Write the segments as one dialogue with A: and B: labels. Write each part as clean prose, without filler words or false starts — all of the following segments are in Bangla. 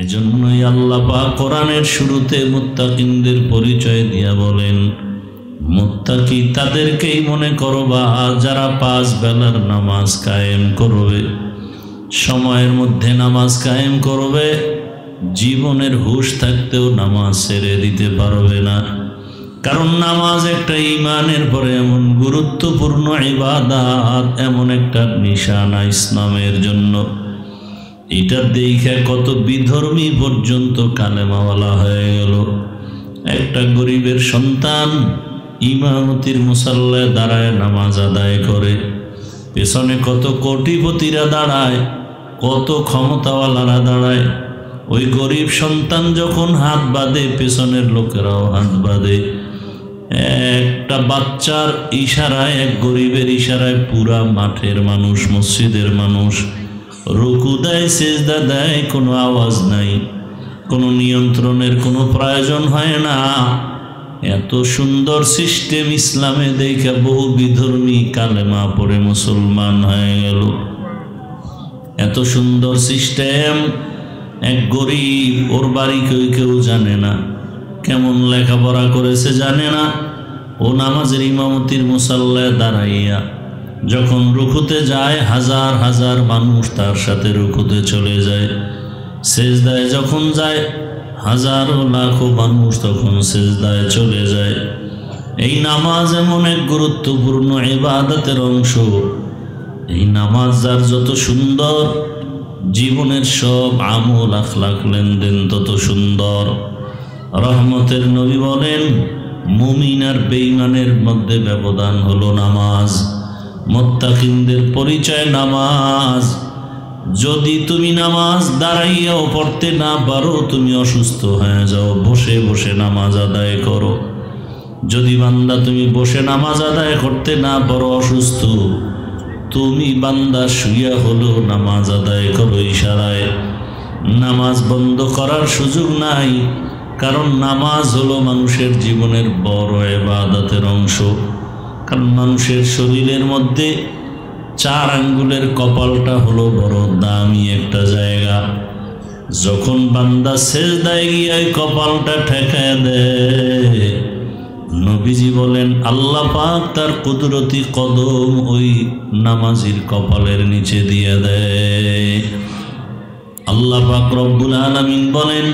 A: এজন্যই আল্লাহ পাক কোরআনের শুরুতে মুত্তাকিনদের পরিচয় দিয়া বলেন, মুত্তাকি তাদেরকেই মনে করবা যারা 5 বেলার নামাজ কায়েম করবে, সময়ের মধ্যে নামাজ কায়েম করবে, জীবনের হুঁশ থাকতেও নামাজ ছেড়ে দিতে পারবে না। কারণ নামাজ একটা ঈমানের পরে এমন গুরুত্বপূর্ণ ইবাদত, এমন একটা নিশানা ইসলামের জন্য। এটা দেখে কত বিধর্মী পর্যন্ত কালেমাওয়ালা হয়ে গেল। একটা গরিবের সন্তান ইমামতির মুসাল্লায় দাঁড়ায় নামাজ আদায় করে, পেছনে কত কোটিপতিরা দাঁড়ায়, কত ক্ষমতাওয়ালারা দাঁড়ায়। ওই গরিব সন্তান যখন হাত বাঁধে, পেছনের লোকেরাও হাত বাঁধে। একটা বাচ্চার ইশারায়, এক গরিবের ইশারায় পুরা মাঠের মানুষ, মসজিদের মানুষ রুকু দেয়, সেজদা দেয়, কোনো আওয়াজ নাই, কোনো নিয়ন্ত্রণের কোনো প্রয়োজন হয় না। এত সুন্দর সিস্টেম ইসলামে দেখে বহু বিধর্মী কালেমা পড়ে মুসলমান হয়ে গেল। এত সুন্দর সিস্টেম, এক গরিব, ওর বাড়ি কেউ জানে না, কেমন লেখাপড়া করেছে জানে না, ও নামাজের ইমামতির মুসাল্লায় দাঁড়াইয়া যখন রুকুতে যায়, হাজার হাজার মানুষ তার সাথে রুকুতে চলে যায়। সেজদায় যখন যায়, হাজারো লাখো মানুষ তখন সেজদায় চলে যায়। এই নামাজ এমন এক গুরুত্বপূর্ণ ইবাদতের অংশ। এই নামাজ যার যত সুন্দর, জীবনের সব আমল আখলাক লেনদেন তত সুন্দর। রহমতের নবী বলেন, মুমিন আর বেঈমানের মধ্যে ব্যবধান হলো নামাজ। মুত্তাকিনদের পরিচয় নামাজ। যদি তুমি নামাজ দাঁড়াইয়াও পড়তে না পারো, তুমি অসুস্থ হয়ে যাও, বসে বসে নামাজ আদায় করো। যদি বান্দা তুমি বসে নামাজ আদায় করতে না পারো, অসুস্থ, তুমি বান্দা শুইয়া হলো নামাজ আদায় করো ইশারায়। নামাজ বন্ধ করার সুযোগ নাই, কারণ নামাজ হলো মানুষের জীবনের বড় ইবাদতের অংশ। কারণ মানুষের শরীরের মধ্যে 4 আঙ্গুলের কপালটা হলো বড় দামি একটা জায়গা। যখন বান্দা সেজদায় গিয়ে কপালটা ঠেকায় দেয়, নবীজি বলেন আল্লাহ পাক তার কুদরতি কদম ওই নামাজির কপালের নিচে দিয়ে দেয়। আল্লাহ পাক রব্বুল আলামিন বলেন,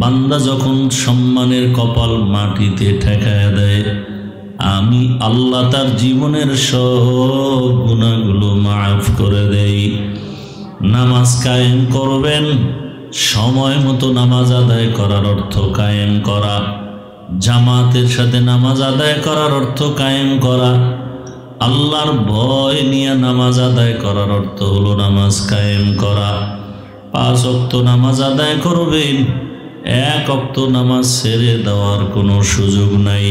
A: বান্দা যখন সম্মানের কপাল মাটিতে ঠেকায় দেয়, আমি আল্লাহ তার জীবনের সব গুনাহগুলো মাফ করে দেই। নামাজ কায়েম করবেন, সময় মতো নামাজ আদায় করার অর্থ কায়েম করা। জামাতের সাথে নামাজ আদায় করার অর্থ কায়েম করা। আল্লাহর ভয় নিয়ে নামাজ আদায় করার অর্থ হলো নামাজ কায়েম করা। 5 ওয়াক্ত নামাজ আদায় করবেন, 1 ওয়াক্ত নামাজ ছেড়ে দেওয়ার কোনো সুযোগ নাই।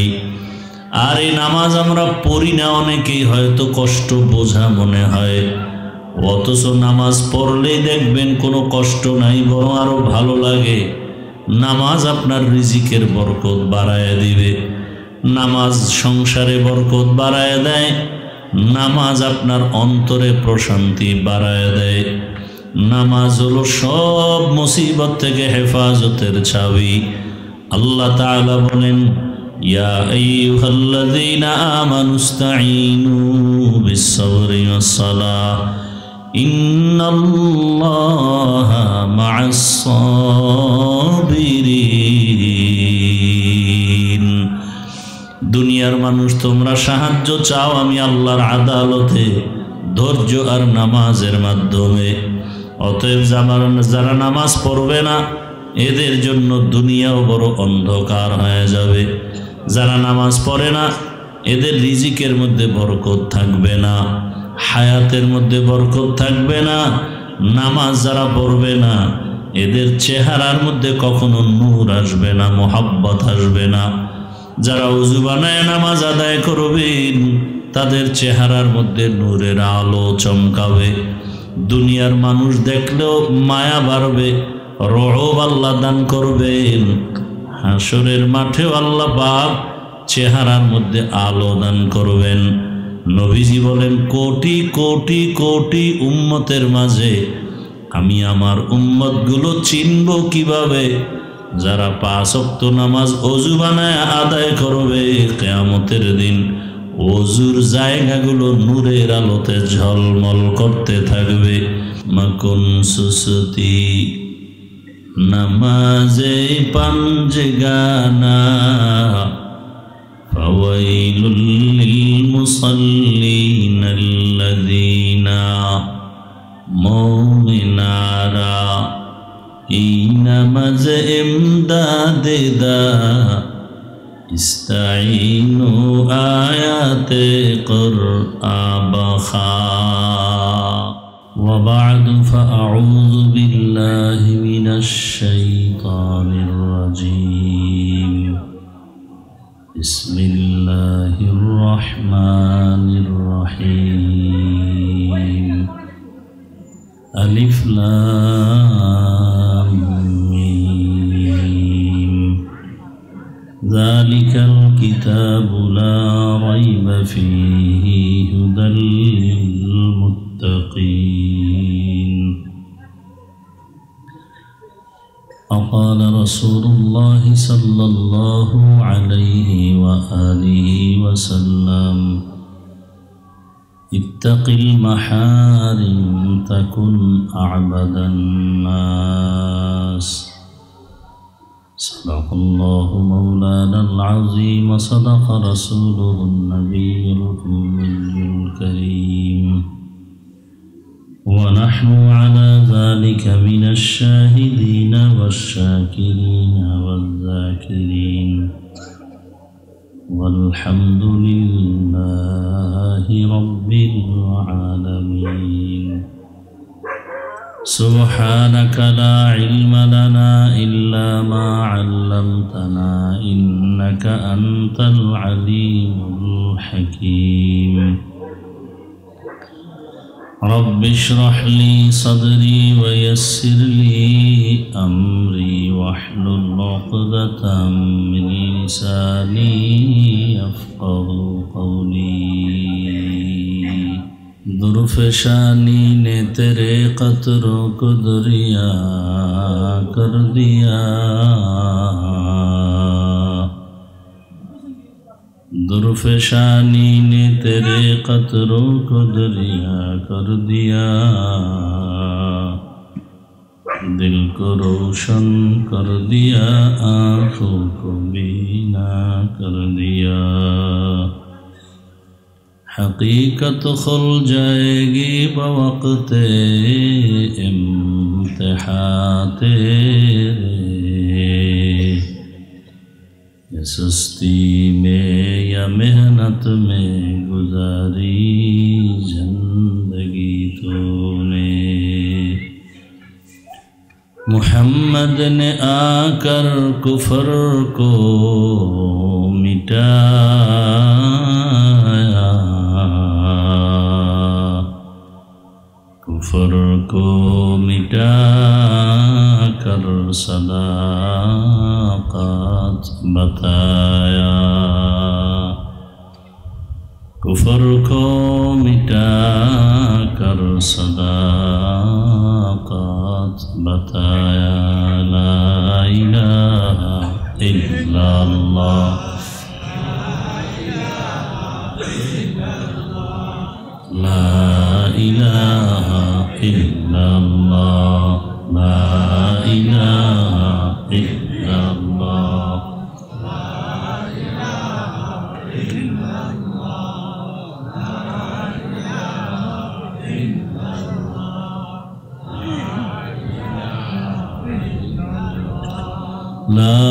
A: আর এই নামাজ আমরা পড়ি না, অনেকেই হয়তো কষ্ট বোঝা মনে হয়, অথচ নামাজ পড়লেই দেখবেন কোনো কষ্ট নাই, বরং আরো ভালো লাগে। নামাজ আপনার রিজিকের বরকত বাড়ায় দিবে, নামাজ সংসারে বরকত বাড়ায় দেয়, নামাজ আপনার অন্তরে প্রশান্তি বাড়ায় দেয়। নামাজ হলো সব মুসিবত থেকে হেফাজতের চাবি। আল্লাহ তাআলা বলেন, ইয়া আইয়ুহাল্লাযীনা আমানুস্তাঈনু বিস-সাবরি ওয়াস-সালাহ ইন্নাল্লাহা মা'আস-সাবিরিন। দুনিয়ার মানুষ তোমরা সাহায্য চাও আমি আল্লাহর আদালতে ধৈর্য আর নামাজের মাধ্যমে। অতএব যারা নামাজ পড়বে না, এদের জন্য দুনিয়াও বড় অন্ধকার হয়ে যাবে। যারা নামাজ পড়ে না, এদের রিজিকের মধ্যে বরকত থাকবে না, হায়াতের মধ্যে বরকত থাকবে না। নামাজ যারা পড়বে না, এদের চেহারার মধ্যে কখনো নূর আসবে না, মোহাব্বত আসবে না। যারা ওযু বানায় নামাজ আদায় করবেন, তাদের চেহারার মধ্যে নূরের আলো চমকাবে। দুনিয়ার মানুষ দেখলেও মায়া বাড়বে, রহব আল্লাহ দান করবেন। হাসরের মাঠেও আল্লাহ পাক চেহারার মধ্যে আলো দান করবেন। নবীজি বলেন, কোটি কোটি কোটি উম্মতের মাঝে আমি আমার উম্মতগুলো চিনব কিভাবে? যারা 5 ওয়াক্ত নামাজ ওযু বানায় আদায় করবে, কিয়ামতের দিন ওযুর জায়গাগুলো নূরের আলোতে ঝলমল করতে থাকবে। মাকুন সুসতি নামাজে পাঞ্জগানা ফাওয়াইলুল লিল মুসাল্লিনাল্লাযীনা মুমিনারা এই নামাজ ইমদাদে দা ইস্তাইনু আয়াতে কুরআন খা ওয়া বা'দু ফাআউযু বিল্লাহি মিনাশ শাইতানির রাজীম বিসমিল্লাহির রহমানির রহিম আলিফ লাম মিম যালিকাল কিতাবু লা রাইবা ফীহি হুদাল লিল মুত্তাকিন وقال رسول الله صلى الله عليه وآله وسلم اتق المحارم تكن أعبد الناس صدق الله مولانا العظيم وصدق رسوله النبي الأمي الكريم ونحن على ذلك من الشاهدين والشاكرين والذاكرين والحمد لله رب العالمين سبحانك لا علم لنا إلا ما علمتنا إنك أنت العليم الحكيم رب اشرح لي صدري ويسر لي أمري واحلل عقدة من لساني يفقه قولي दुर्फशानी ने तेरे कतरों को दरिया कर दिया दुर्फशानी ने तेरे कतरों को दरिया कर दिया दिल को रोशन कर दिया आँखों को बीना कर दिया हकीकत खुल जाएगी बवक़्ते इम्तिहान तेरे सुस्ती में या मेहनत में गुजारी जिंदगी तूने मुहम्मद ने आकर कुफर को मिटाया कुफर को मिटा कर सदाक़त बताया कुफर को मिटा कर सदाक़त बताया ला इलाहा इल्लल्लाह ला इलाहा इल्लल्लाह ला इलाहा इल्लल्लाह لا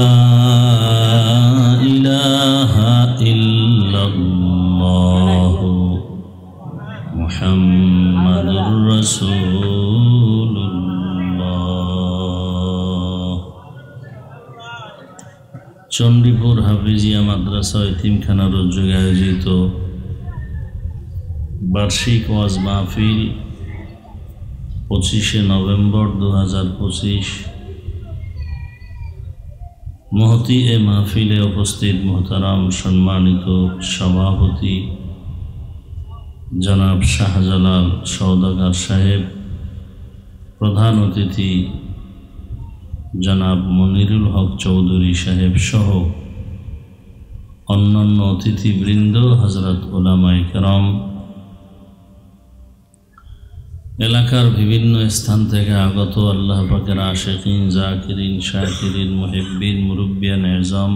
A: إله إلا الله محمد رسول الله চণ্ডীপুর হাফিজিয়া মাদ্রাসা এতিমখানার উদ্যোগে আয়োজিত বার্ষিক ওয়াজ মাহফিল 25শে নভেম্বর 2025 महती ए महफिले उपस्थित मोहतराम सम्मानित सभापति जनाब शाहजालाल सौदागर साहेब প্রধান অতিথি জনাব মনিরুল হক চৌধুরী সাহেব সহ অন্যান্য অতিথিবৃন্দ, হযরত উলামায়ে কেরাম, এলাকার বিভিন্ন স্থান থেকে আগত আল্লাহ পাকের আশিকিন, জাকিরিন, শাকিরিন, মুহিব্বিন, মুরব্বিয়ান এজম,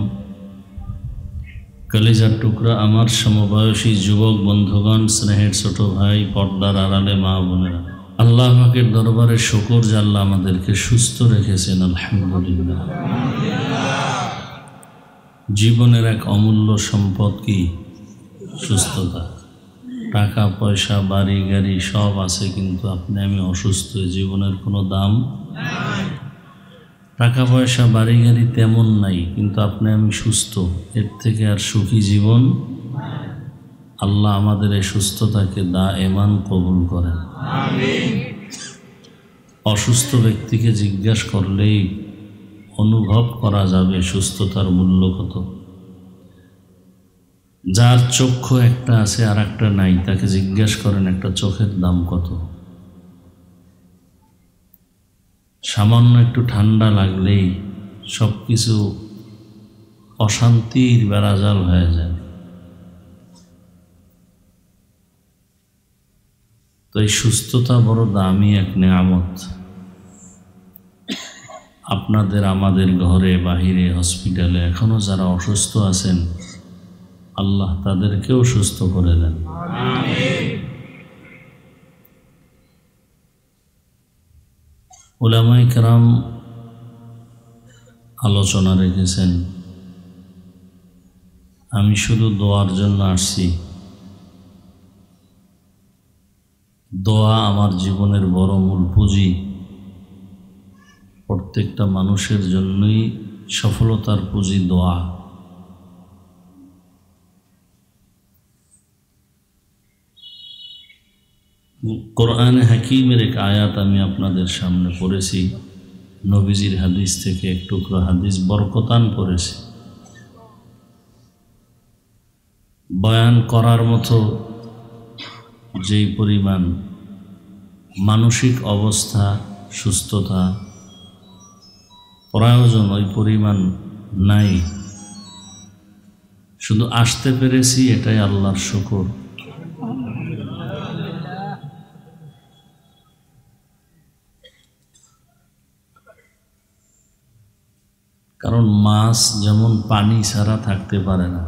A: কলিজার টুকরা আমার সমবয়সী যুবক বন্ধুগণ, স্নেহের ছোট ভাই, পর্দার আড়ালে মা বোনেরা, আল্লাহ পাকের দরবারে শুকর যে আল্লাহ আমাদেরকে সুস্থ রেখেছেন, আলহামদুলিল্লাহ। জীবনের এক অমূল্য সম্পদ কি? সুস্থতা। টাকা পয়সা, বাড়ি গাড়ি সব আছে, কিন্তু আপনি আমি অসুস্থ, জীবনের কোনো দাম নাই। টাকা পয়সা বাড়ি গাড়ি তেমন নাই, কিন্তু আপনি আমি সুস্থ, এর থেকে আর সুখী জীবন। আল্লাহ আমাদের এই সুস্থতাকে দায়েমান কবুল করেন, আমিন। অসুস্থ ব্যক্তিকে জিজ্ঞাসা করলেই অনুভব করা যাবে সুস্থতার মূল্য কত। যার চক্ষু একটা আছে আর একটা নাই, তাকে জিজ্ঞাসা করেন একটা চোখের দাম কত। সামান্য একটু ঠান্ডা লাগলেই সব কিছু অশান্তির বেড়াজাল হয়ে যায়। তো এই সুস্থতা বড় দামি এক নেয়ামত। আপনাদের আমাদের ঘরে বাহিরে হসপিটালে এখনো যারা অসুস্থ আছেন, আল্লাহ তাদেরকেও সুস্থ করে দেন, আমিন। উলামায়ে কেরাম আলোচনা রেখেছেন, আমি শুধু দোয়ার জন্য আসছি। দোয়া আমার জীবনের বড় মূল পুঁজি। প্রত্যেকটা মানুষের জন্যই সফলতার পুঁজি দোয়া। কোরআনে হাকিমের এক আয়াত আমি আপনাদের সামনে পড়েছি, নবীজির হাদিস থেকে এক টুকরো হাদিস বরকতান পড়েছি। বয়ান করার মতো যেই পরিমাণ মানসিক অবস্থা, সুস্থতা প্রয়োজন, ওই পরিমাণ নাই। শুধু আসতে পেরেছি, এটাই আল্লাহর শুকর। কারণ মাছ যেমন পানি ছাড়া থাকতে পারে না,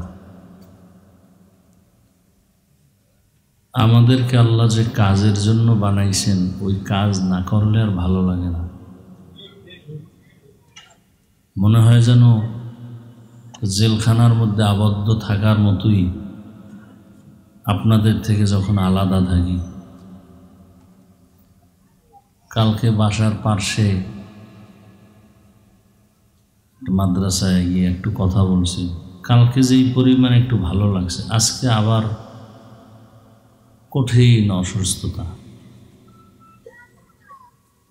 A: আমাদেরকে আল্লাহ যে কাজের জন্য বানাইছেন, ওই কাজ না করলে আর ভালো লাগে না। মনে হয় যেন জেলখানার মধ্যে আবদ্ধ থাকার মতোই আপনাদের থেকে যখন আলাদা থাকি। কালকে বাসার পার্শ্বে মাদ্রাসায় গিয়ে একটু কথা বলছি, কালকে যেই পরিমাণ একটু ভালো লাগছে, আজকে আবার কঠিন অসুস্থতা।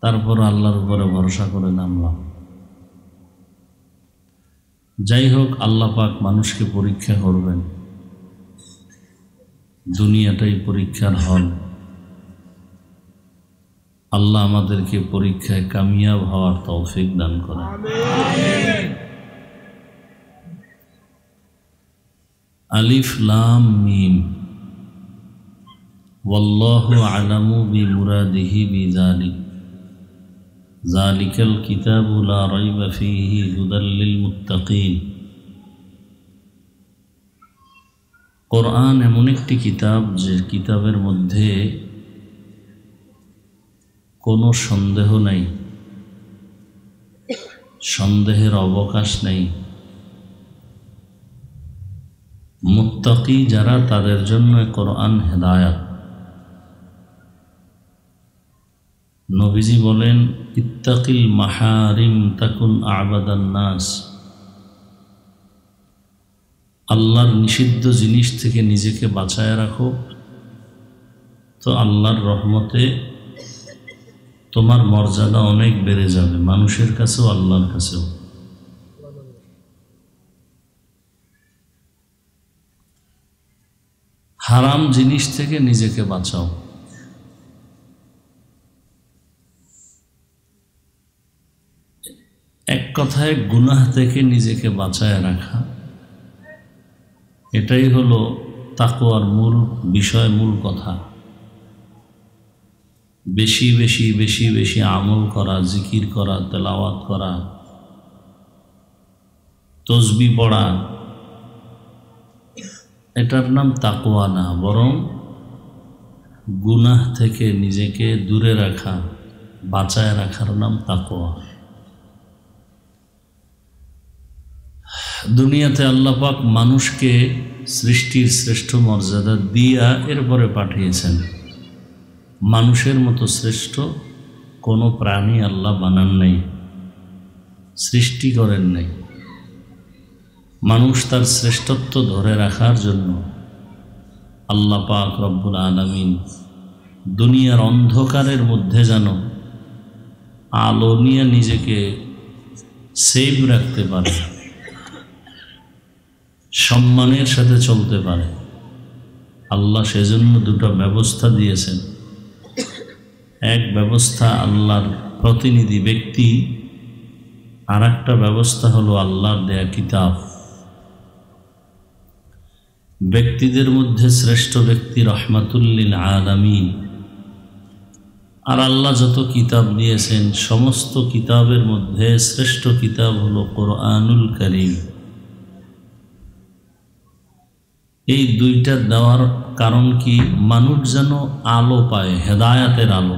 A: তারপর আল্লাহর উপরে ভরসা করে নামলাম। যাই হোক, আল্লাহ পাক মানুষকে পরীক্ষা করবেন, দুনিয়াটাই পরীক্ষার হল। আল্লাহ আমাদেরকে পরীক্ষায় কামিয়াব হওয়ার তৌফিক দান করেন, আমিন। আলিফ লাম মিম, ওয়াল্লাহু আলামু বিমুরাদিহি বিযালিক, যালিকাল কিতাবু লা রাইবা ফীহি হুদাল লিল মুত্তাকিন। কোরআন এমন একটি কিতাব, যে কিতাবের মধ্যে কোনো সন্দেহ নাই, সন্দেহের অবকাশ নেই। মুত্তাকি যারা, তাদের জন্য কোরআন হেদায়াত। নবীজি বলেন, ইত্তাকিল মাহারিম তাকুন আবাদান নাস। আল্লাহর নিষিদ্ধ জিনিস থেকে নিজেকে বাঁচায় রাখো, তো আল্লাহর রহমতে তোমার মর্যাদা অনেক বেড়ে যাবে, মানুষের কাছেও আল্লাহর কাছেও। হারাম জিনিস থেকে নিজেকে বাঁচাও। এক কথায় গুনাহ থেকে নিজেকে বাঁচায় রাখা, এটাই হলো তাকওয়ার মূল বিষয়, মূল কথা। বেশি বেশি বেশি বেশি আমল করা, জিকির করা, তেলাওয়াত করা, তসবিহ পড়া, এটার নাম তাকওয়া না, বরং গুনাহ থেকে নিজেকে দূরে রাখা, বাঁচায় রাখার নাম তাকওয়া। দুনিয়াতে আল্লাহ পাক মানুষকে সৃষ্টির শ্রেষ্ঠ মর্যাদা দিয়া এরপরে পাঠিয়েছেন। মানুষের মতো শ্রেষ্ঠ কোনো প্রাণী আল্লাহ বানান নাই, সৃষ্টি করেন নাই। মানুষ তার শ্রেষ্ঠত্ব ধরে রাখার জন্য আল্লাহ পাক রব্বুল আলামিন দুনিয়ার অন্ধকারের মধ্যে যেন আলো নিয়ে নিজেকে সেভ রাখতে পারে, সম্মানের সাথে চলতে পারে, আল্লাহ সেজন্য দুটো ব্যবস্থা দিয়েছেন। এক ব্যবস্থা আল্লাহর প্রতিনিধি ব্যক্তি, আর একটা ব্যবস্থা হলো আল্লাহর দেয়া কিতাব। ব্যক্তিদের মধ্যে শ্রেষ্ঠ ব্যক্তি রহমাতুল লিল আলামিন। আর আল্লাহ যত কিতাব দিয়েছেন সমস্ত কিতাবের মধ্যে শ্রেষ্ঠ কিতাব হলো কোরআনুল কারীম। এই দুইটা দেওয়ার কারণ কি? মানুষ যেন আলো পায়, হেদায়াতের আলো,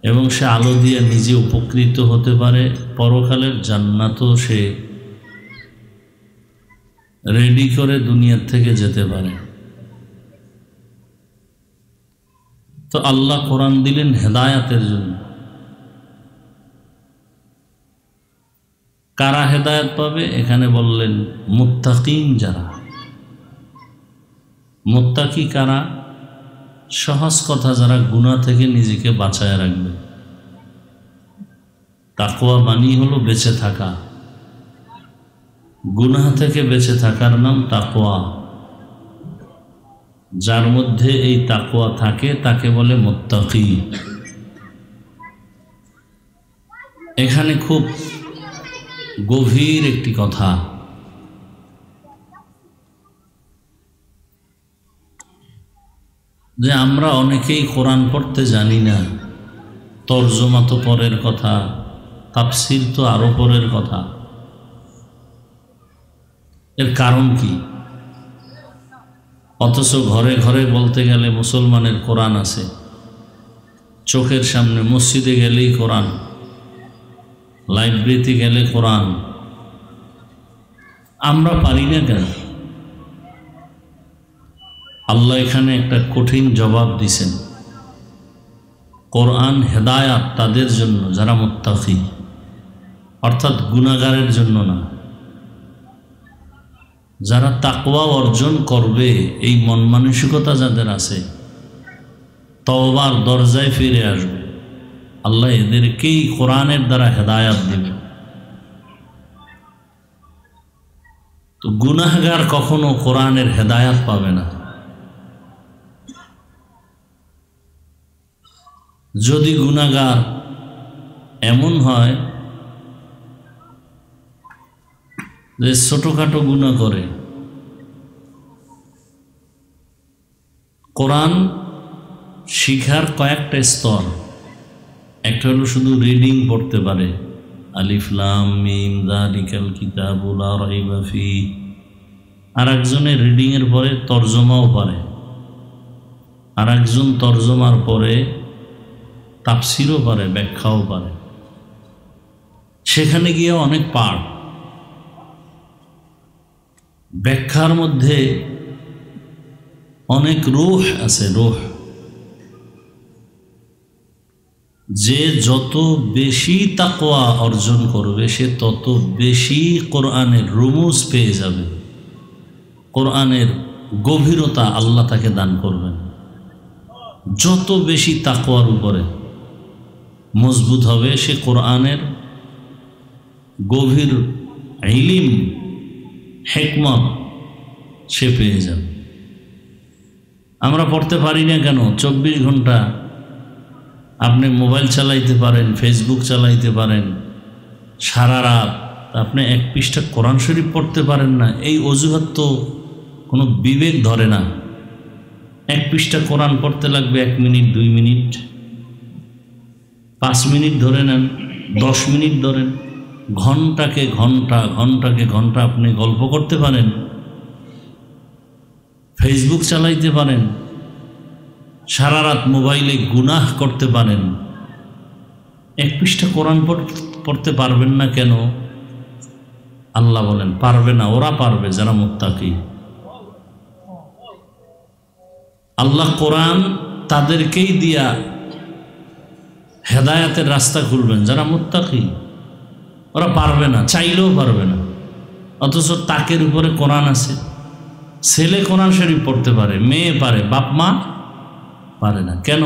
A: এবং সে আলো দিয়ে নিজে উপকৃত হতে পারে, পরকালের জান্নাতও সে রেডি করে দুনিয়ার থেকে যেতে পারে। তো আল্লাহ কোরআন দিলেন হেদায়াতের জন্য। কারা হেদায়াত পাবে? এখানে বললেন মুত্তাকিন যারা। মুত্তাকি কারা? সহজ কথা, যারা গুনাহ থেকে নিজেকে বাঁচায় রাখবে। তাকওয়া মানি হলো বেঁচে থাকা, গুনাহ থেকে বেঁচে থাকার নাম তাকওয়া। যার মধ্যে এই তাকওয়া থাকে তাকে বলে মুত্তাকি। এখানে খুব গভীর একটি কথা, যে আমরা অনেকেই কোরআন পড়তে জানি না, তরজমা তো পরের কথা, তাফসির তো আরো পরের কথা। এর কারণ কি? অথচ ঘরে ঘরে বলতে গেলে মুসলমানের কোরআন আছে, চোখের সামনে, মসজিদে গেলেই কোরআন, লাইব্রেরিতে গেলে কোরআন। আমরা পারি না কেন? আল্লাহ এখানে একটা কঠিন জবাব দিছেন। কোরআন হেদায়াত তাদের জন্য যারা মুত্তাকি, অর্থাৎ গুনাহগারের জন্য না। যারা তাকওয়া অর্জন করবে, এই মন মানসিকতা যাদের আছে, তওবার দরজায় ফিরে আসবে, আল্লাহ এদেরকেই কোরআনের দ্বারা হেদায়াত দেবে। তো গুনাহগার কখনো কোরআনের হেদায়াত পাবে না। যদি গুনাহগার এমন হয় যে ছোটখাটো গুনাহ করে, কোরআন শিখার কয়েকটা স্তর। একটা হলো শুধু রিডিং পড়তে পারে, আলিফ লাম মিম যালিকাল কিতাবু লা রাইবা ফীহ। আর একজনে রিডিংয়ের পরে তরজমাও পারে, আর একজন তরজমার পরে তাফসিরও পারে, ব্যাখ্যাও পারে। সেখানে গিয়ে অনেক পাঠ। ব্যাখ্যার মধ্যে অনেক রূহ আছে, রূহ। যে যত বেশি তাকওয়া অর্জন করবে সে তত বেশি কোরআনের রুমুজ পেয়ে যাবে, কোরআনের গভীরতা আল্লাহ তাকে দান করবেন। যত বেশি তাকওয়ার উপরে মজবুত হবে সে কোরআনের গভীর ইলম, হিকমত সে পেয়ে যাবে। আমরা পড়তে পারি না কেন? 24 ঘন্টা আপনি মোবাইল চালাইতে পারেন, ফেসবুক চালাইতে পারেন, সারা রাত আপনি এক পৃষ্ঠা কোরআন শরীফ পড়তে পারেন না, এই অজুহাত তো কোনো বিবেক ধরে না। এক পৃষ্ঠা কোরআন পড়তে লাগবে 1 মিনিট, 2 মিনিট, 5 মিনিট ধরে নেন, 10 মিনিট ধরেন, ঘন্টাকে ঘন্টা, ঘন্টাকে ঘন্টা আপনি গল্প করতে পারেন, ফেসবুক চালাইতে পারেন, সারা রাত মোবাইলে গুনাহ করতে পারেন, এক পৃষ্ঠা কোরআন পড়তে পারবেন না কেন? আল্লাহ বলেন পারবে না, ওরা পারবে যারা মুত্তাকি। আল্লাহ কোরআন তাদেরকেই দিয়া হেদায়েতের রাস্তা খুলবেন যারা মুত্তাকি। ওরা পারবে না, চাইলেও পারবে না। অথচ তাকের উপরে কোরআন আছে, ছেলে কোরআন শরীফ পড়তে পারে, মেয়ে পারে, বাপ মা পারে না। কেন?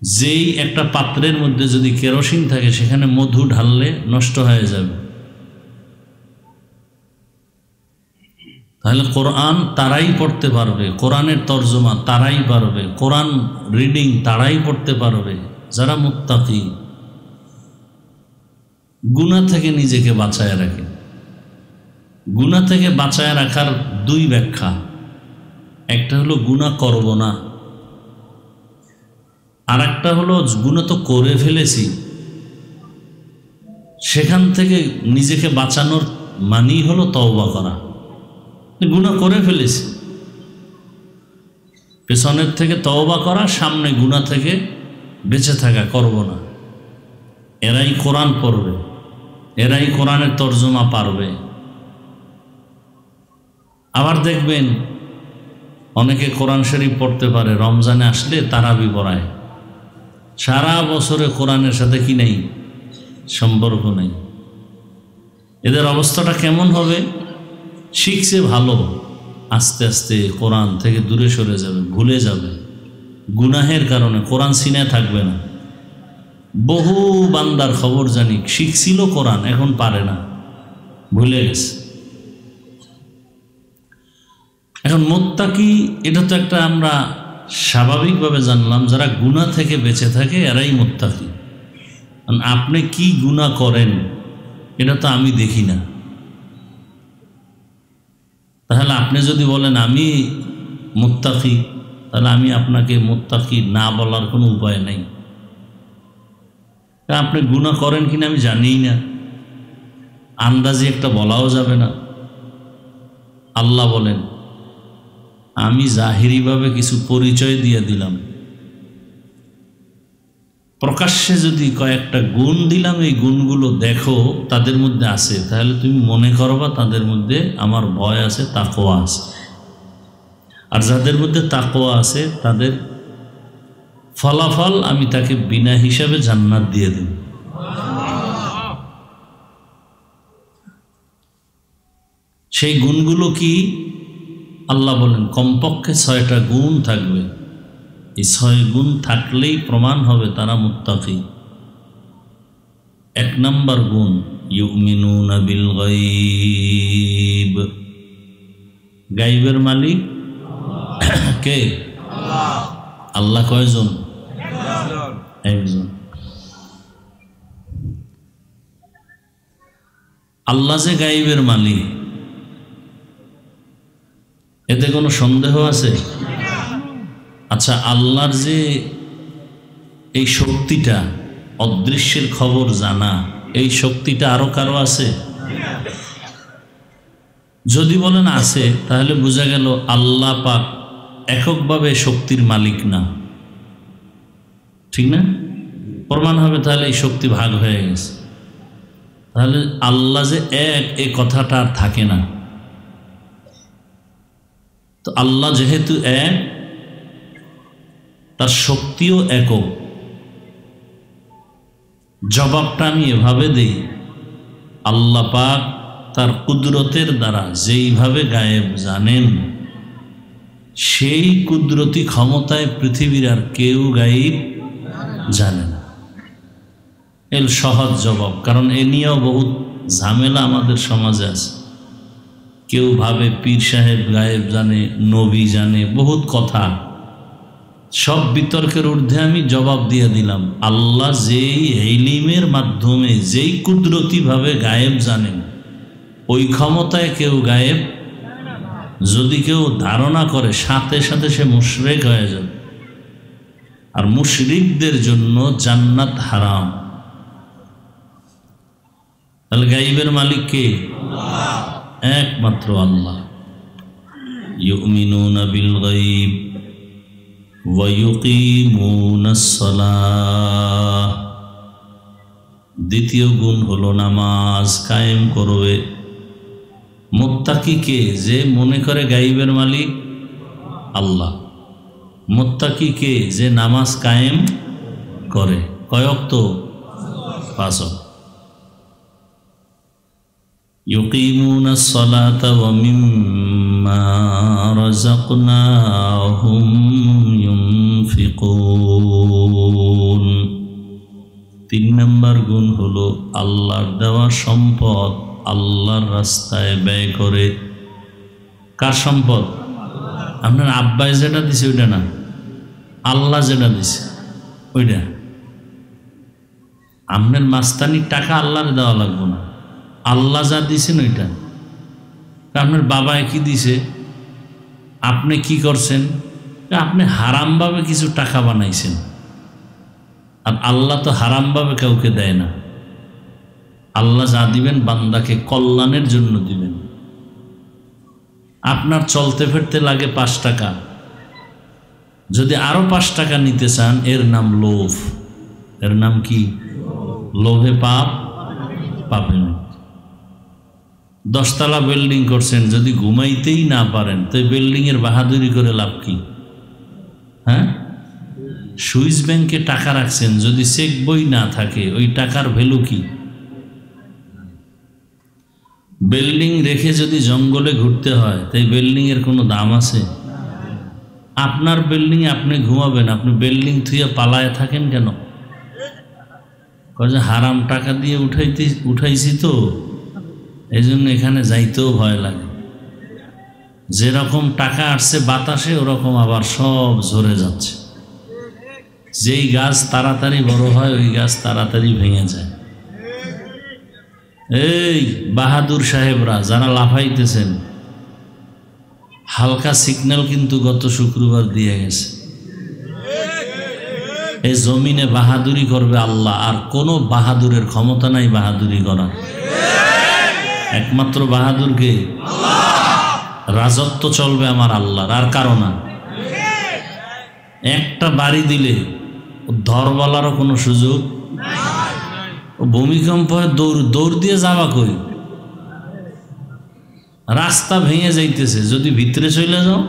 A: যেই একটা পাত্রের মধ্যে যদি কেরোসিন থাকে সেখানে মধু ঢাললে নষ্ট হয়ে যাবে। তাহলে কোরআন তারাই পড়তে পারবে, কোরআনের তর্জমা তারাই পারবে, কোরআন রিডিং তারাই পড়তে পারবে যারা মুত্তাকি। গুনাহ থেকে নিজেকে বাঁচায় রাখে। গুনাহ থেকে বাঁচায় রাখার 2 ব্যাখ্যা। একটা হলো গুনাহ করব না, আর একটা হলো গুনাহ তো করে ফেলেছি, সেখান থেকে নিজেকে বাঁচানোর মানেই হলো তওবা করা। গুনাহ করে ফেলেছি, পেছনের থেকে তওবা করা, সামনে গুনাহ থেকে বেঁচে থাকা, করব না। এরাই কোরআন পড়বে, এরাই কোরআনের তর্জমা পারবে। আবার দেখবেন অনেকে কোরআন শরীফ পড়তে পারে, রমজানে আসলে তারাবি পড়ায়, সারা বছরে কোরআনের সাথে কি নেই, সম্পর্ক নেই। এদের অবস্থাটা কেমন হবে? শিখছে ভালো, আস্তে আস্তে কোরআন থেকে দূরে সরে যাবে, ভুলে যাবে। গুনাহের কারণে কোরআন সিনে থাকবে না। বহু বান্দার খবর জানি, শিখছিল কোরআন, এখন পারে না, ভুলে গেছে। এখন মুত্তাকি এটা তো একটা আমরা স্বাভাবিকভাবে জানলাম, যারা গুনাহ থেকে বেঁচে থাকে এরাই মুত্তাকি। আপনি কি গুনাহ করেন এটা তো আমি দেখি না। তাহলে আপনি যদি বলেন আমি মুত্তাকি, তাহলে আমি আপনাকে মুত্তাকি না বলার কোনো উপায় নেই। আপনি গুনাহ করেন কিনা আমি জানিই না, আন্দাজে একটা বলাও যাবে না। আল্লাহ বলেন আমি জাহিরিভাবে কিছু পরিচয় দিয়ে দিলাম, প্রকাশ্যে যদি কয়েকটা গুণ দিলাম, এই গুণগুলো দেখো তাদের মধ্যে আছে, তাহলে তুমি মনে করবা তাদের মধ্যে আমার ভয় আছে, তাকওয়া আছে। আর যাদের মধ্যে তাকওয়া আছে তাদের ফলাফল আমি তাকে বিনা হিসাবে জান্নাত দিয়ে দেব। সেই গুণগুলো কি? আল্লাহ বলেন কমপক্ষে 6টা গুণ থাকবে। এই 6 গুণ থাকলেই প্রমাণ হবে তারা মুত্তাকি। 1 নম্বর গুণ ইউমিনুনা বিল গায়ব। গায়বের মালিক কে? আল্লাহ। আল্লাহ কয়জন? একজন। আল্লাহ যে গায়বের মালিক, এতে কোনো সন্দেহ আছে? আচ্ছা, আল্লাহর যে এই শক্তিটা, অদৃশ্যের খবর জানা, এই শক্তিটা আরো কারো আছে? যদি বলেন আছে, তাহলে বোঝা গেল আল্লাহ পাক এককভাবে শক্তির মালিক না, ঠিক না? প্রমাণ হবে তাহলে এই শক্তি ভাগ হয়ে গেছে। তাহলে আল্লাহ যে এক, এই কথাটা আর থাকে না। তো আল্লাহ যেহেতু এক, তার শক্তিও একক। জবাবটা আমি এভাবে দেই, আল্লাহ পাক তার কুদরতের দ্বারা যেইভাবে গায়েব জানেন, সেই কুদরতি ক্ষমতায় পৃথিবীর আর কেউ গায়েব জানে না। এর সহজ জবাব, কারণ এ নিয়েও বহুত ঝামেলা আমাদের সমাজে আছে। কেউ ভাবে পীর সাহেব গায়েব জানে, নবী জানে, বহুত কথা। সব বিতর্কের ঊর্ধ্বে আমি জবাব দিয়ে দিলাম, আল্লাহ যেই ইলমের মাধ্যমে যেই কুদরতিভাবে গায়েব জানেন, ওই ক্ষমতায় কেউ গায়েব যদি কেউ ধারণা করে সাথে সাথে সে মুশরিক হয়ে যাবে। আর মুশরিকদের জন্য জান্নাত হারাম। তাহলে গায়েবের মালিক কে? একমাত্র আল্লাহ। ইউমিনুনা বিল গায়ব ওয়া ইউকিমুনাস সালাহ। দ্বিতীয় গুণ হলো নামাজ কায়েম করবে। মুত্তাকি কে? যে মনে করে গায়েবের মালিক আল্লাহ। মুত্তাকি কে? যে নামাজ কায়েম করে। কয় ওয়াক্ত? 5 ওয়াক্ত। ইউকিমুনাস সালাতা ওয়া মিম্মা রাযাকনাহুম ইউনফিকুন। 3 নম্বর গুণ হলো আল্লাহর দেওয়া সম্পদ আল্লাহর রাস্তায় ব্যয় করে। কার সম্পদ? আপনার আব্বাই যেটা দিছে ওইটা না, আল্লাহ যেটা দিছে ওইটা। আপনার মাস্তানির টাকা আল্লাহর দেওয়া লাগবে না, আল্লাহ যা দিছেন ওইটা। আপনার বাবা কি দিছে, আপনি কি করছেন? আপনি হারামভাবে কিছু টাকা বানাইছেন। আর আল্লাহ তো হারামভাবে কাউকে দেয় না। আল্লাহ যা দিবেন বান্দাকে কল্যাণের জন্য দিবেন। আপনার চলতে ফিরতে লাগে 5 টাকা, যদি আরো 5 টাকা নিতে চান, এর নাম লোভ। এর নাম কি? লোভে পাপ, পাপে মৃত্যু। 10 তলা বিল্ডিং করছেন, যদি ঘুমাইতেই না পারেন তো বিল্ডিং এর বাহাদুরি করে লাভ কি? হ্যাঁ, সুইস ব্যাংকে টাকা রাখছেন, যদি চেক বই না থাকে ওই টাকার ভ্যালু কি? বিল্ডিং রেখে যদি জঙ্গলে ঘুরতে হয় তাই বিল্ডিং এর কোনো দাম আছে? আপনার বিল্ডিং আপনি ঘুমাবেন, আপনি বিল্ডিং থুয়ে পালায় থাকেন কেন? যে হারাম টাকা দিয়ে উঠাইছি তো এই জন্য এখানে যাইতেও ভয় লাগে। যেরকম টাকা আসছে বাতাসে ওরকম আবার সব ঝরে যাচ্ছে। যেই গাছ তাড়াতাড়ি বড় হয় ওই গাছ তাড়াতাড়ি ভেঙে যায়। এই বাহাদুর সাহেবরা যারা লাফাইতেছেন, হালকা সিগন্যাল কিন্তু গত শুক্রবার দিয়ে গেছে। এই জমিনে বাহাদুরি করবে আল্লাহ, আর কোনো বাহাদুরের ক্ষমতা নাই বাহাদুরি করা। একমাত্র বাহাদুরকে রাজত্ব চলবে আমার আল্লাহর, আর কারো না। একটা বাড়ি দিলে ধরবালারও কোনো সুযোগ। ভূমিকম্প দৌড় দিয়ে যাওয়া কই? রাস্তা ভেঙে যাইতেছে, যদি ভিতরে চলে যাও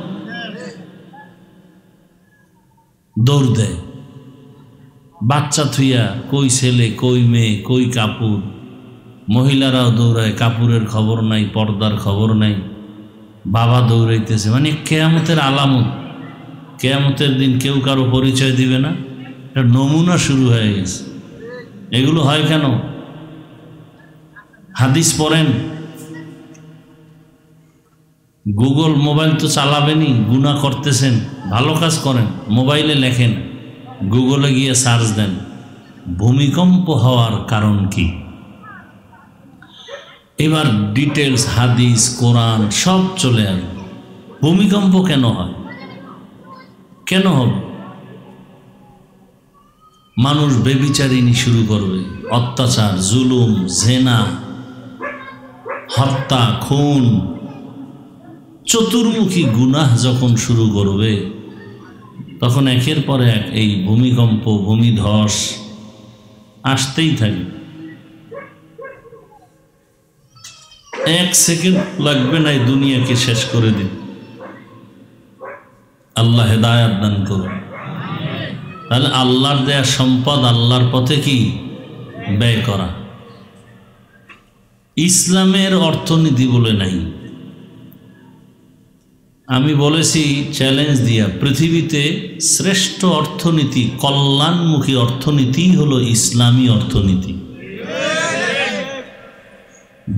A: দৌড় দেয়। বাচ্চা থুইয়া কই ছেলে কই মেয়ে কই কাপড়, মহিলারাও দৌড়ায়, কাপড়ের খবর নাই, পর্দার খবর নাই, বাবা দৌড়াইতেছে। মানে কেয়ামতের আলামত। কেয়ামতের দিন কেউ কারো পরিচয় দিবে না, এটা নমুনা শুরু হয়ে গেছে। এগুলো হয় কেন? হাদিস পড়েন, গুগল মোবাইল তো চালাবেনই, গুনাহ করতেছেন, ভালো কাজ করেন, মোবাইলে লেখেন, গুগলে গিয়ে সার্চ দেন ভূমিকম্প হওয়ার কারণ কি। এবার ডিটেলস হাদিস কোরআন সব চলে আসবে। ভূমিকম্প কেন হয়, কেন হবে? মানুষ বেবিচারিনী শুরু করবে, অত্যাচার, জুলুম, জেনা, হত্যা, খুন, চতুর্মুখী গুনাহ যখন শুরু করবে তখন একের পর এক এই ভূমিকম্প, ভূমিধস আসতেই থাকবে। 1 সেকেন্ড লাগবে না এই দুনিয়াকে শেষ করে দিন। আল্লাহ হেদায়েত দান করুন। তাহলে আল্লাহর দেয়া সম্পদ আল্লাহর পথে কি ব্যয় করা। ইসলামের অর্থনীতি বলে নাই। আমি বলেছি চ্যালেঞ্জ দিয়া, পৃথিবীতে শ্রেষ্ঠ অর্থনীতি, কল্যাণমুখী অর্থনীতি হলো ইসলামী অর্থনীতি।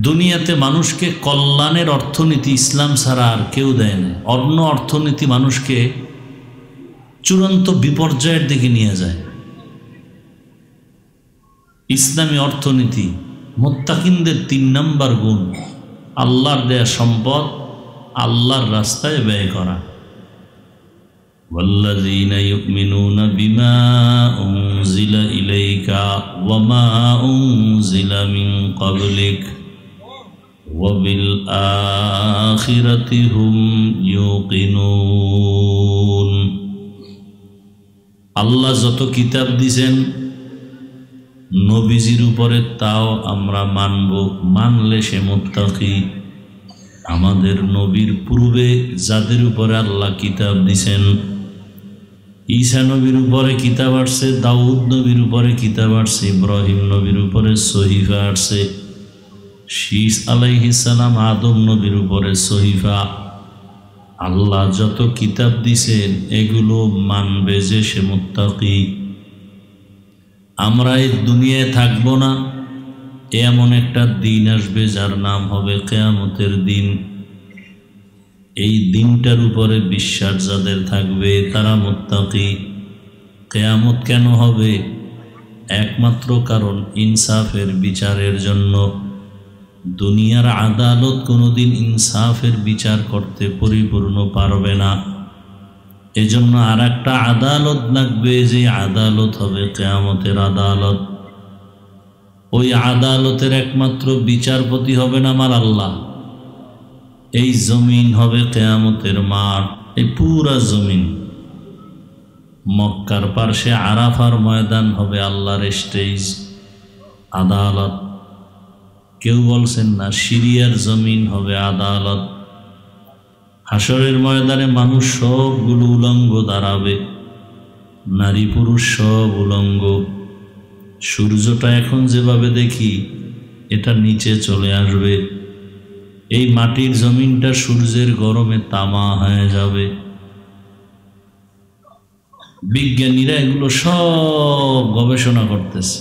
A: দুনিয়াতে মানুষকে কল্যাণের অর্থনীতি ইসলাম ছাড়া আর কেউ দেয় না। অন্য অর্থনীতি মানুষকে চূড়ান্ত বিপর্যয়ের দিকে নিয়ে যায়। ইসলামী অর্থনীতি মুত্তাকিনদের ৩ নম্বর গুণ আল্লাহর দেয়া সম্পদ আল্লাহর রাস্তায় ব্যয় করা। والذين يؤمنون بما أنزل إليك وما أنزل من قبلك وبالآخرة هم يوقنون। আল্লাহ যত কিতাব দিয়েছেন নবীজির উপরে তাও আমরা মানব, মানলে সে মুত্তাকি। আমাদের নবীর পূর্বে যাদের উপরে আল্লাহ কিতাব দিয়েছেন, ঈসা নবীর উপরে কিতাব আসছে, দাউদ নবীর উপরে কিতাব আসছে, ইব্রাহিম নবীর উপরে সহিফা আসছে, শীস আলাইহিস সালাম আদম নবীর উপরে সহিফা। আল্লাহ যত কিতাব দিছেন এগুলো মানবে যে সে মুত্তাকি। আমরা এই দুনিয়ায় থাকবো না, এমন একটা দিন আসবে যার নাম হবে কিয়ামতের দিন। এই দিনটার উপরে বিশ্বাস যাদের থাকবে তারা মুত্তাকি। কিয়ামত কেন হবে? একমাত্র কারণ ইনসাফের বিচারের জন্য। দুনিয়ার আদালত কোনোদিন ইনসাফের বিচার করতে পরিপূর্ণ পারবে না। এজন্য আর একটা আদালত লাগবে, যে আদালত হবে কিয়ামতের আদালত। ওই আদালতের একমাত্র বিচারপতি হবেন আমার আল্লাহ। এই জমিন হবে কিয়ামতের মাঠ, এই পুরা জমিন। মক্কার পার্শ্বে আরাফার ময়দান হবে আল্লাহর স্টেজ, আদালত। কেউ বলছেন না সিরিয়ার জমিন হবে আদালত। হাসরের ময়দানে মানুষ সবগুলো উলঙ্গ দাঁড়াবে, নারী পুরুষ সব উলঙ্গ। সূর্যটা এখন যেভাবে দেখি এটা নিচে চলে আসবে। এই মাটির জমিনটা সূর্যের গরমে তামা হয়ে যাবে। বিজ্ঞানীরা এগুলো সব গবেষণা করতেছে।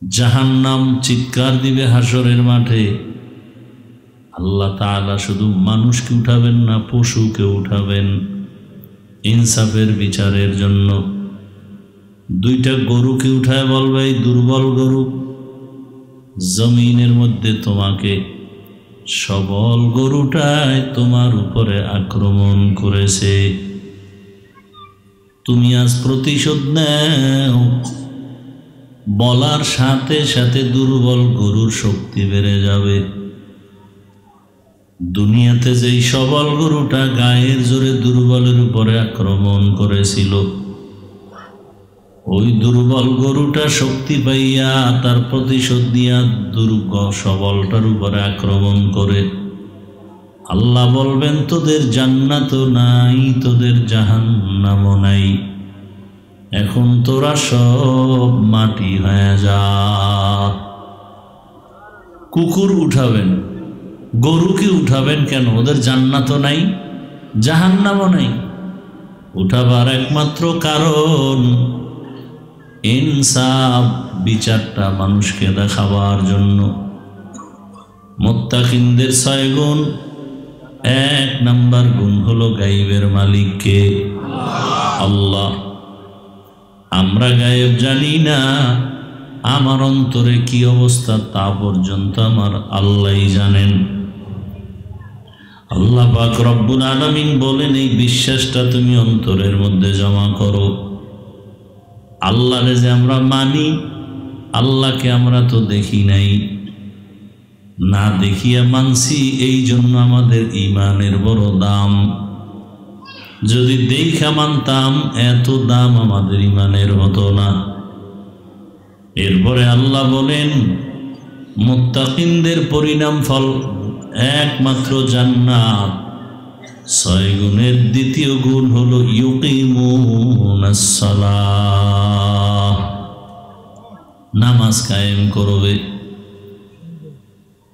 A: জাহান্নাম চিৎকার দিবে হাসরের মাঠে। আল্লাহ তাআলা শুধু মানুষকে উঠাবেন না, পশুকে উঠাবেন ইনসাফের বিচারের জন্য। 2টা গরুকে উঠায় বলবে, এই দুর্বল গরু, জমিনের মধ্যে তোমাকে সবল গরুটাই তোমার উপরে আক্রমণ করেছে, তুমি আজ প্রতিশোধ নাও। বলার সাথে সাথে দুর্বল গরুর শক্তি বেড়ে যাবে। দুনিয়াতে যেই সবল গরুটা গায়ের জোরে দুর্বলের উপরে আক্রমণ করেছিল, ওই দুর্বল গরুটা শক্তি পাইয়া তার প্রতিশোধ দিয়া সবলটার উপরে আক্রমণ করে। আল্লাহ বলবেন, তোদের জান্নাতও নাই, তোদের জাহান্নামও নাই, এখন তোরা সব মাটি হয়ে যা। কুকুর উঠাবেন, গরুকে উঠাবেন কেন? ওদের জান্নাতও নাই, জাহান্নামও নাই। উঠাবার একমাত্র কারণ ইনসাফ, বিচারটা মানুষকে দেখাবার জন্য। মুত্তাকিনদের 6 গুণ। 1 নাম্বার গুণ হলো গায়েবের মালিককে আল্লাহ। আমরা গায়েব জানি না, আমার অন্তরে কি অবস্থা তা পর্যন্ত আমার আল্লাহই জানেন। আল্লাহ পাক রব্বুল আলামিন বলেন, এই বিশ্বাসটা তুমি অন্তরের মধ্যে জমা করো। আল্লাহরে যে আমরা মানি, আল্লাহকে আমরা তো দেখি নাই, না দেখিয়া মানছি, এই জন্য আমাদের ঈমানের বড় দাম। যদি দেখা মানতাম এত দাম আমাদের ঈমানের হতো না। এরপরে আল্লাহ বলেন, মুত্তাকিনদের পরিণাম ফল একমাত্র জান্নাত। 6 গুণের দ্বিতীয় গুণ হলো ইউকিমুনাস সালাহ, নামাজ কায়েম করবে।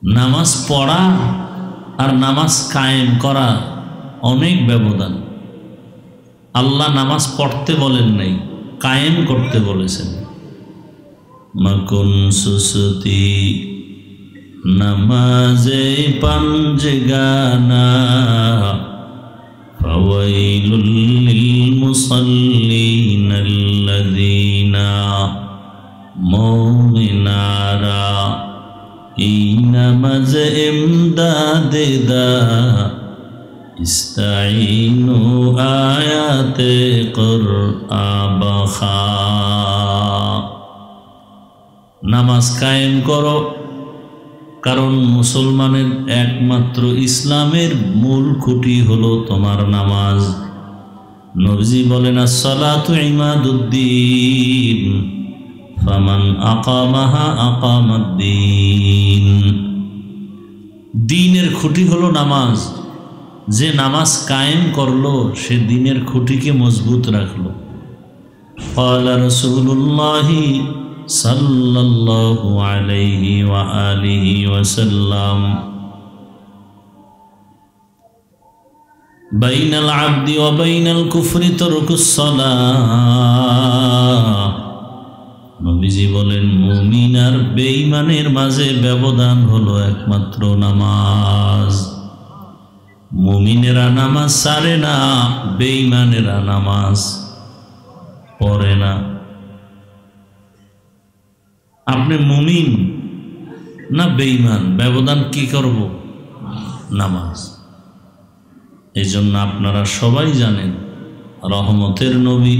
A: নামাজ পড়া আর নামাজ কায়েম করা অনেক ব্যবধান। আল্লাহ নামাজ পড়তে বলেন নাই, কায়েম করতে বলেছেন। মাকুন সুসতি নামাজে পাঞ্জগানা ফাওয়াইলুল লিল মুসাল্লিনা আল্লাযীনা মুমিনারা ইনামাজ ইমদাদে দা ইস্তাইনু আয়াতে কুরআবাখা। নামাজ কায়েম করো, কারণ মুসলমানের একমাত্র ইসলামের মূল খুঁটি হলো তোমার নামাজ। নবীজি বলেন, আসসালাতু ইমাদুদ্দিন ফামান আকামাহা আকামাদ্দিন। দ্বীনের খুঁটি হলো নামাজ। যে নামাজ কায়েম করলো সে দ্বীনের খুঁটিকে মজবুত রাখলো। ক্বালা রাসূলুল্লাহি সাল্লাল্লাহু আলাইহি ওয়া আলিহি ওয়াসাল্লাম, বাইনাল আবদি ওয়া বাইনাল কুফরি তারকুস সালাহ। নবীজি বলেন, মুমিন আর বেঈমানের মাঝে ব্যবধান হলো একমাত্র নামাজ। মুমিনেরা নামাজ ছাড়ে না, বেঈমানেরা নামাজ পড়ে না। আপনি মুমিন না বেঈমান, ব্যবধান কি করব? নামাজ। এই জন্য আপনারা সবাই জানেন, রহমতের নবী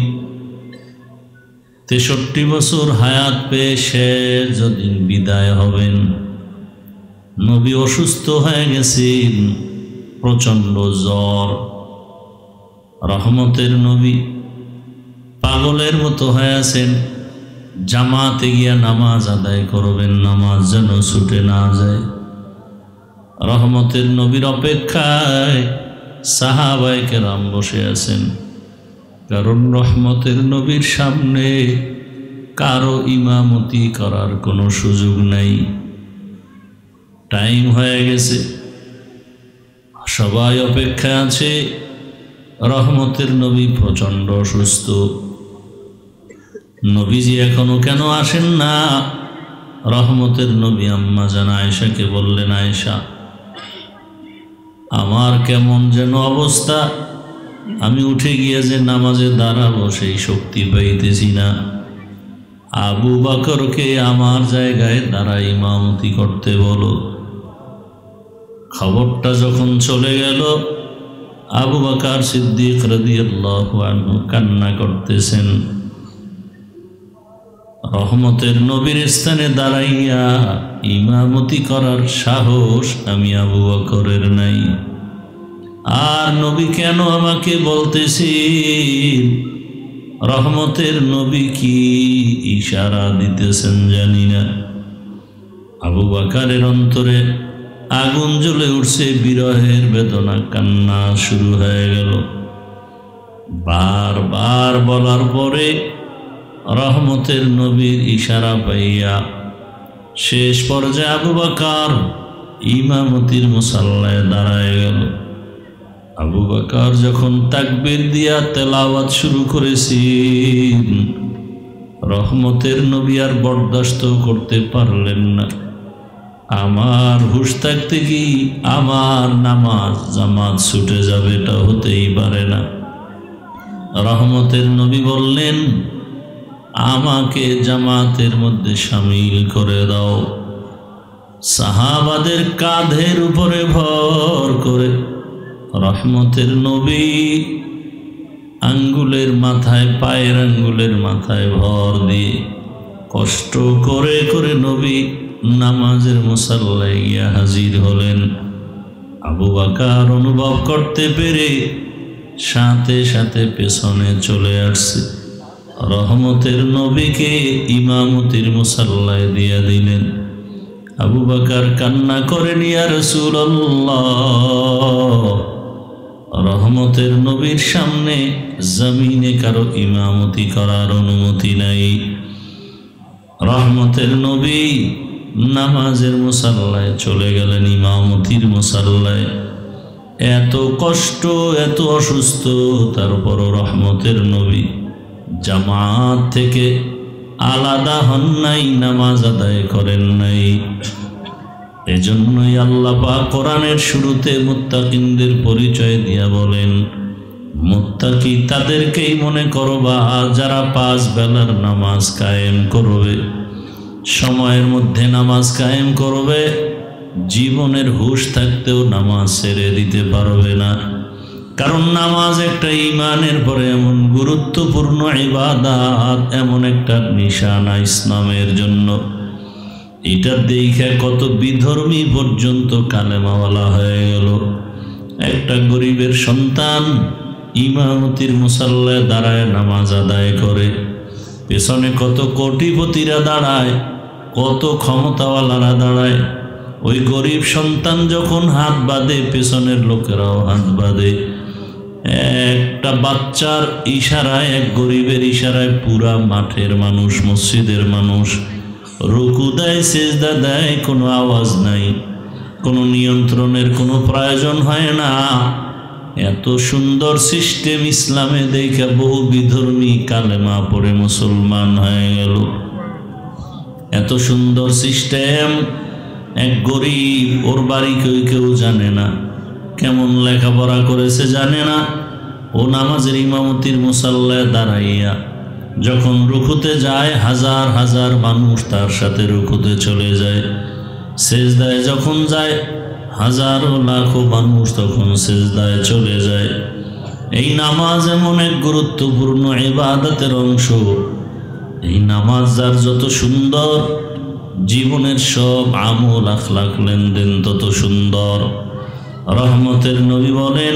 A: 63 বছর হায়াত পেয়ে শেষ যেদিন বিদায় হবেন, নবী অসুস্থ হয়ে গেছেন, প্রচণ্ড জ্বর। রহমতের নবী পাগলের মতো হয়ে আছেন, জামাতে গিয়া নামাজ আদায় করবেন, নামাজ যেন ছুটে না যায়। রহমতের নবীর অপেক্ষায় সাহাবায়ে কেরাম বসে আছেন, কারণ রহমতের নবীর সামনে কারো ইমামতি করার কোনো সুযোগ নাই। টাইম হয়ে গেছে, সবাই অপেক্ষা আছে। রহমতের নবী প্রচণ্ড অসুস্থ। নবীজি এখনো কেন আসেন না? রহমতের নবী আম্মা জান আয়েশাকে বললেন, আয়েশা, আমার কেমন যেন অবস্থা, আমি উঠে গিয়ে যে নামাজে দাঁড়াবো সেই শক্তি পাইতেছি না। আবু বকরকে আমার জায়গায় দাঁড়ায় ইমামতি করতে বলো। খবরটা যখন চলে গেল, আবু বকর সিদ্দিক রাদিয়াল্লাহু আনহু কান্না করতেছেন। রহমতের নবীর স্থানে দাঁড়াইয়া ইমামতি করার সাহস আমি আবু বকরের নাই। আর নবী কেন আমাকে বলতেছেন? রহমতের নবী কি ইশারা দিতেছেন জানি না। আবু বকরের অন্তরে আগুন জ্বলে উঠছে, বিরহের বেদনা, কান্না শুরু হয়ে গেল। বারবার বলার পরে রহমতের নবীর ইশারা পাইয়া শেষ পর্যায়ে আবু বকর ইমামতির মুসাল্লায় দাঁড়ায় গেল। আবু বকর যখন তাকবীর দিয়া তেলাওয়াত শুরু করেছেন, রহমতের নবী আর বরদাস্ত করতে পারলেন না। আমার হুশ থাকতে কি আমার নামাজ জামাত ছুটে যাবে? এটা হতেই পারে না। রহমতের নবী বললেন, আমাকে জামাতের মধ্যে শামিল করে দাও। সাহাবাদের কাঁধের উপরে ভর করে রহমতের নবী আঙ্গুলের মাথায়, পায়ের আঙ্গুলের মাথায় ভর দিয়ে কষ্ট করে করে নবী নামাজের মুসাল্লায় গিয়া হাজির হলেন। আবু বকর অনুভব করতে পেরে সাথে সাথে পেছনে চলে আসছে, রহমতের নবীকে ইমামতির মুসাল্লায় দিয়া দিলেন। আবু বকর কান্না করেন, ইয়া রাসূলুল্লাহ, রহমতের নবীর সামনে জমিনে কারো ইমামতি করার অনুমতি নাই। রহমতের নবী নামাজের মুসাল্লায় চলে গেলেন, ইমামতির মুসাল্লায়। এত কষ্ট, এত অসুস্থ, তারপরও রহমতের নবী জামাত থেকে আলাদা হন নাই, নামাজ আদায় করেন নাই। এজন্যই আল্লাহ পাক কোরআনের শুরুতে মুত্তাকিনদের পরিচয় দিয়া বলেন, মুত্তাকি তাদেরকেই মনে করবা যারা 5 বেলার নামাজ কায়েম করবে, সময়ের মধ্যে নামাজ কায়েম করবে, জীবনের হুঁশ থাকতেও নামাজ ছেড়ে দিতে পারবে না। কারণ নামাজ একটা ঈমানের পরে এমন গুরুত্বপূর্ণ ইবাদত, এমন একটা নিশানা ইসলামের জন্য। এটা দেখে কত বিধর্মী পর্যন্ত কালেমাওয়ালা হয়ে গেল। একটা গরিবের সন্তান ইমামতির মুসাল্লায় দাঁড়ায় নামাজ আদায় করে, পেছনে কত কোটিপতিরা দাঁড়ায়, কত ক্ষমতাওয়ালারা দাঁড়ায়। ওই গরিব সন্তান যখন হাত বাঁধে, পেছনের লোকেরাও হাত বাঁধে। একটা বাচ্চার ইশারায়, এক গরিবের ইশারায় পুরা মাঠের মানুষ, মসজিদের মানুষ রুকু দেয়, সিজদা দেয়, কোনো আওয়াজ নাই, কোনো নিয়ন্ত্রণের কোনো প্রয়োজন হয় না। এত সুন্দর সিস্টেম ইসলামে দেখে বহু বিধর্মী কালেমা পড়ে মুসলমান হয়ে গেল। এত সুন্দর সিস্টেম, এক গরিব, ওর বাড়ি কেউ জানে না, কেমন লেখাপড়া করেছে জানে না। ও নামাজের ইমামতির মুসাল্লায় দাঁড়াইয়া যখন রুকুতে যায়, হাজার হাজার মানুষ তার সাথে রুকুতে চলে যায়। সেজদায় যখন যায়, হাজারো লাখো মানুষ তখন সেজদায় চলে যায়। এই নামাজ এমন এক গুরুত্বপূর্ণ ইবাদতের অংশ। এই নামাজ যার যত সুন্দর, জীবনের সব আমল আখলাক লেনদেন তত সুন্দর। রহমতের নবী বলেন,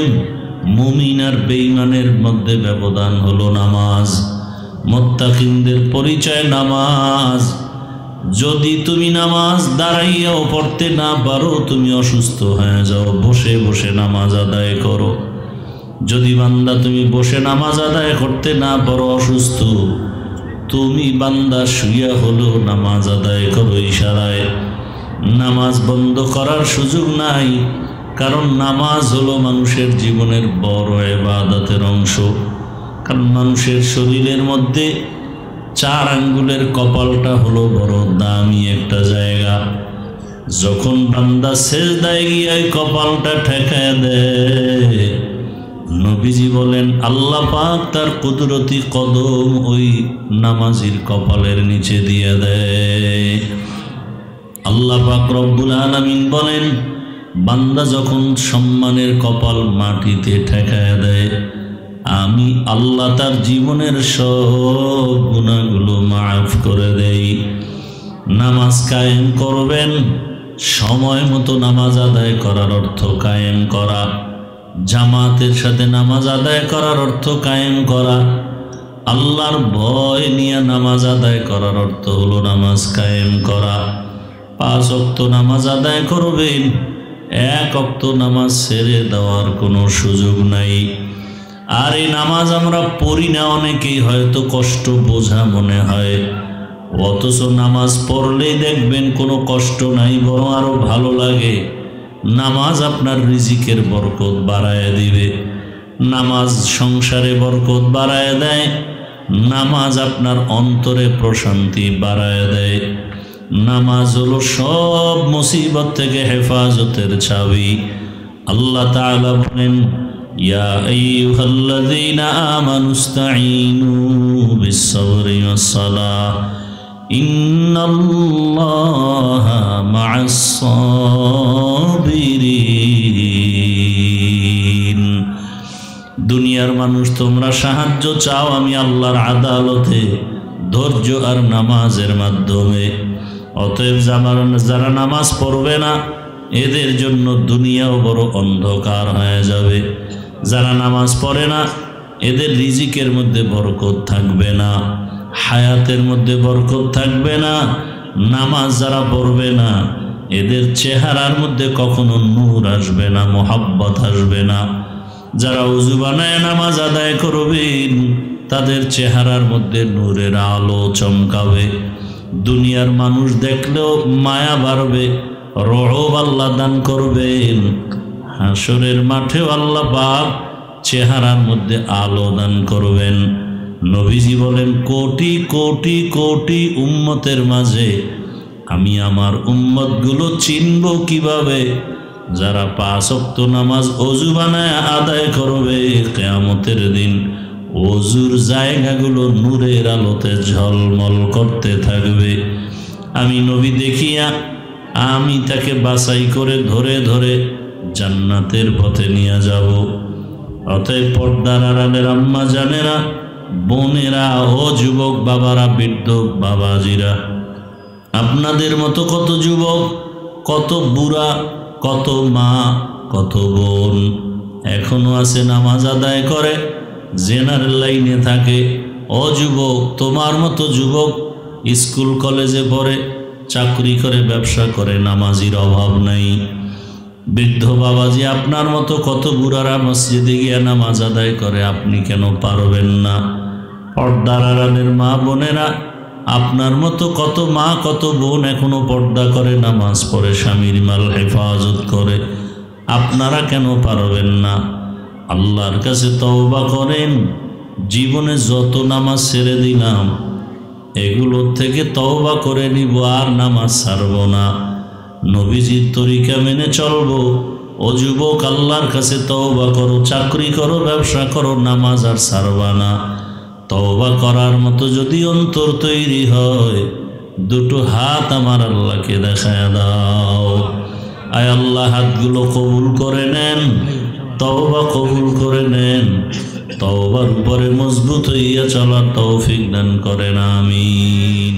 A: মুমিন আর বেঈমানের মধ্যে ব্যবধান হলো নামাজ। মুত্তাকিনদের পরিচয় নামাজ। যদি তুমি নামাজ দাঁড়াইয়াও পড়তে না পারো, তুমি অসুস্থ হয়ে যাও, বসে বসে নামাজ আদায় করো। যদি বান্দা তুমি বসে নামাজ আদায় করতে না পারো, অসুস্থ, তুমি বান্দা শুইয়া হলো নামাজ আদায় করো ইশারায়। নামাজ বন্ধ করার সুযোগ নাই, কারণ নামাজ হলো মানুষের জীবনের বড় ইবাদতের অংশ। কারণ মানুষের শরীরের মধ্যে 4 আঙ্গুলের কপালটা হলো বড় দামি একটা জায়গা। যখন বান্দা সেজদায় গিয়ে কপালটা ঠেকায় দেয়, নবীজি বলেন আল্লাহ পাক তার কুদরতি কদম ওই নামাজির কপালের নিচে দিয়ে দেয়। আল্লাহ পাক রব্বুল আলামিন বলেন, বান্দা যখন সম্মানের কপাল মাটিতে ঠেকায় দেয়, আমি আল্লাহ তার জীবনের সব গুনাহগুলো মাফ করে দেই। নামাজ কায়েম করবেন, সময় মতো নামাজ আদায় করার অর্থ কায়েম করা। জামাতের সাথে নামাজ আদায় করার অর্থ কায়েম করা। আল্লাহর ভয় নিয়ে নামাজ আদায় করার অর্থ হলো নামাজ কায়েম করা। 5 ওয়াক্ত নামাজ আদায় করবেন, 1 ওয়াক্ত নামাজ ছেড়ে দেওয়ার কোনো সুযোগ নাই। আর এই নামাজ আমরা পড়ি না, অনেকেই হয়তো কষ্ট বোঝা মনে হয়, অথচ নামাজ পড়লেই দেখবেন কোনো কষ্ট নাই, বরং আরো ভালো লাগে। নামাজ আপনার রিজিকের বরকত বাড়ায় দিবে, নামাজ সংসারে বরকত বাড়ায় দেয়, নামাজ আপনার অন্তরে প্রশান্তি বাড়ায় দেয়। নামাজ হলো সব মুসিবত থেকে হেফাজতের চাবি। আল্লাহ তাআলা বলেন, ইয়া আইয়ুহাল্লাযীনা আমানুস্তাঈনু বিস-সাবরি ওয়াস-সালাহ ইন্নাল্লাহা মা'আস-সাবিরিন। দুনিয়ার মানুষ তোমরা সাহায্য চাও আমি আল্লাহর আদালতে ধৈর্য আর নামাজের মাধ্যমে। অতএব যারা নামাজ পড়বে না, এদের জন্য দুনিয়াও বড় অন্ধকার হয়ে যাবে। যারা নামাজ পড়ে না, এদের রিজিকের মধ্যে বরকত থাকবে না, হায়াতের মধ্যে বরকত থাকবে না। নামাজ যারা পড়বে না, এদের চেহারার মধ্যে কখনো নূর আসবে না, মোহাব্বত আসবে না। যারা ওযু বানায় নামাজ আদায় করবেন, তাদের চেহারার মধ্যে নূরের আলো চমকাবে। দুনিয়ার মানুষ দেখলেও মায়া বাড়বে, রহব আল্লাহ দান করবেন। হাসরের মাঠেও আল্লাহ পাক চেহারার মধ্যে আলো দান করবেন। নবীজি বলেন, কোটি কোটি কোটি উম্মতের মাঝে আমি আমার উম্মতগুলো চিনব কিভাবে? যারা 5 ওয়াক্ত নামাজ ওযু বানায় আদায় করবে, কিয়ামতের দিন ওযুর জায়গাগুলো নূরের আলোতে ঝলমল করতে থাকবে। আমি নবী দেখিয়া আমি তাকে বাছাই করে ধরে ধরে জান্নাতের পথে নিয়ে যাব। অতএব পর্দার আড়ালের আম্মা জানেরা, বোনেরা ও যুবক বাবারা, বৃদ্ধ বাবাজিরা, আপনাদের মতো কত যুবক, কত বুড়া, কত মা, কত বোন এখনো আছে নামাজ আদায় করে, জেনারেল লাইনে থাকে। ও যুবক, তোমার মতো যুবক স্কুল কলেজে পড়ে, চাকরি করে, ব্যবসা করে, নামাজির অভাব নাই। বৃদ্ধ বাবাজি, আপনার মতো কত বুড়ারা মসজিদে গিয়া নামাজ আদায় করে, আপনি কেন পারবেন না? পর্দার আড়ালের মা বোনেরা, আপনার মতো কত মা কত বোন এখনো পর্দা করে, নামাজ পড়ে, স্বামীর মাল হেফাজত করে, আপনারা কেন পারবেন না? আল্লাহর কাছে তওবা করেন। জীবনে যত নামাজ ছেড়ে দিলাম এগুলোর থেকে তওবা করে নিব, আর নামাজ ছাড়ব না, নবীজির তরিকা মেনে চলব। ও যুবক, আল্লাহর কাছে তওবা করো, চাকরি করো, ব্যবসা করো, নামাজ আর ছাড়বা না। তওবা করার মতো যদি অন্তর তৈরি হয়, দুটো হাত আমার আল্লাহকে দেখায় দাও। আয় আল্লাহ, হাতগুলো কবুল করে নেন, তওবা কবুল করে নেন, তওবার উপরে মজবুত হইয়া চলার তৌফিক দান করেন, আমিন।